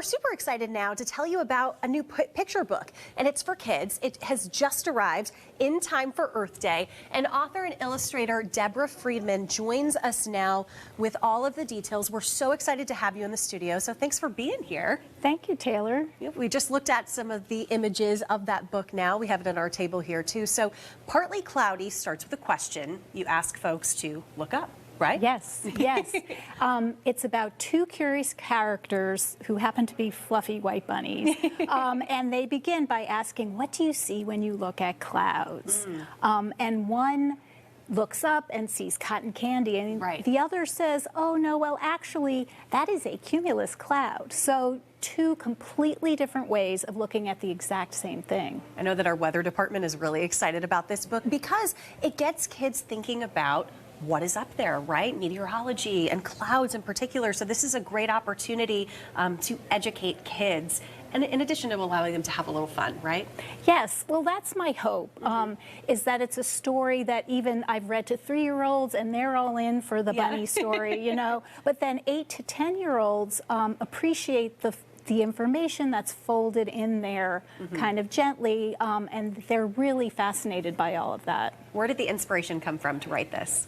super excited now to tell you about a new picture book, and it's for kids. It has just arrived in time for Earth Day, and author and illustrator Deborah Freedman joins us now with all of the details. We're so excited to have you in the studio, so thanks for being here. Thank you, Taylor. We just looked at some of the images of that book now. We have it on our table here, too. So, Partly Cloudy starts with a question you ask folks to look up. Right? Yes, yes. It's about two curious characters who happen to be fluffy white bunnies. And they begin by asking, what do you see when you look at clouds? And one looks up and sees cotton candy, and the other says, oh, no, well, actually, that is a cumulus cloud. So two completely different ways of looking at the exact same thing. I know that our weather department is really excited about this book because it gets kids thinking about what is up there, right? Meteorology and clouds in particular. So this is a great opportunity to educate kids, and in addition to allowing them to have a little fun, right? Yes, well, that's my hope, is that it's a story that even I've read to 3-year-olds and they're all in for the bunny story, you know, but then 8 to 10-year-olds appreciate the information that's folded in there kind of gently, and they're really fascinated by all of that. Where did the inspiration come from to write this?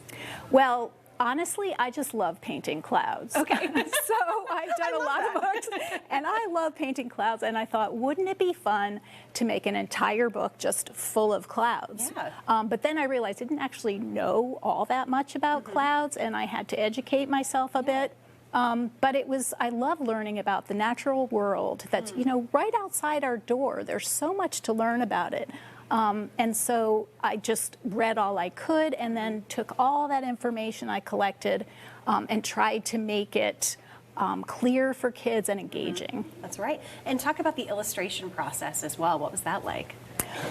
Well, honestly, I just love painting clouds. Okay. So I've done a lot of books, and I love painting clouds, and I thought, wouldn't it be fun to make an entire book just full of clouds? Yeah. But then I realized I didn't actually know all that much about clouds, and I had to educate myself a bit. But I love learning about the natural world that's, you know, right outside our door. There's so much to learn about it. And so I just read all I could and then took all that information I collected and tried to make it clear for kids and engaging. That's right. And talk about the illustration process as well. What was that like?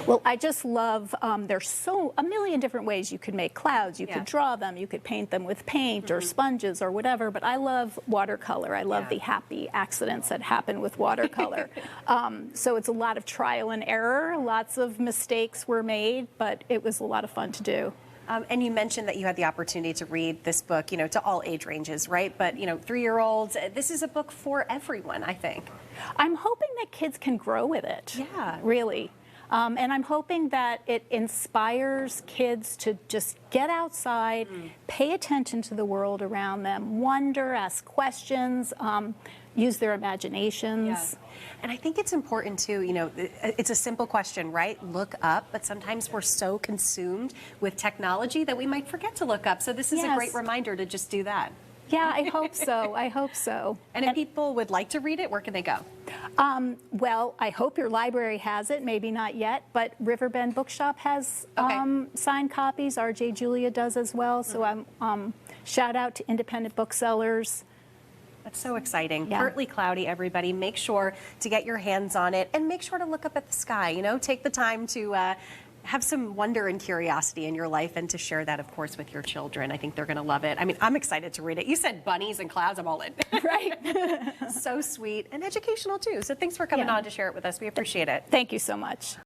Well, I just love, there's a million different ways you could make clouds. You could draw them, you could paint them with paint or sponges or whatever, but I love watercolor. I love the happy accidents that happen with watercolor. So it's a lot of trial and error, lots of mistakes were made, but it was a lot of fun to do. And you mentioned that you had the opportunity to read this book, you know, to all age ranges, right? But, you know, 3-year-olds, this is a book for everyone, I think. I'm hoping that kids can grow with it. Yeah. Really. And I'm hoping that it inspires kids to just get outside, pay attention to the world around them, wonder, ask questions, use their imaginations. Yeah. And I think it's important too, you know, it's a simple question, right? Look up, but sometimes we're so consumed with technology that we might forget to look up. So this is a great reminder to just do that. Yeah, I hope so. I hope so. And if people would like to read it, where can they go? Well, I hope your library has it. Maybe not yet, but Riverbend Bookshop has signed copies. R.J. Julia does as well. So I'm shout out to independent booksellers. That's so exciting. Yeah. Partly Cloudy, everybody. Make sure to get your hands on it, and make sure to look up at the sky. You know, take the time to have some wonder and curiosity in your life, and to share that, of course, with your children. I think they're going to love it. I mean, I'm excited to read it. You said bunnies and clouds. I'm all in. Right. So sweet and educational, too. So thanks for coming on to share it with us. We appreciate it. Thank you so much.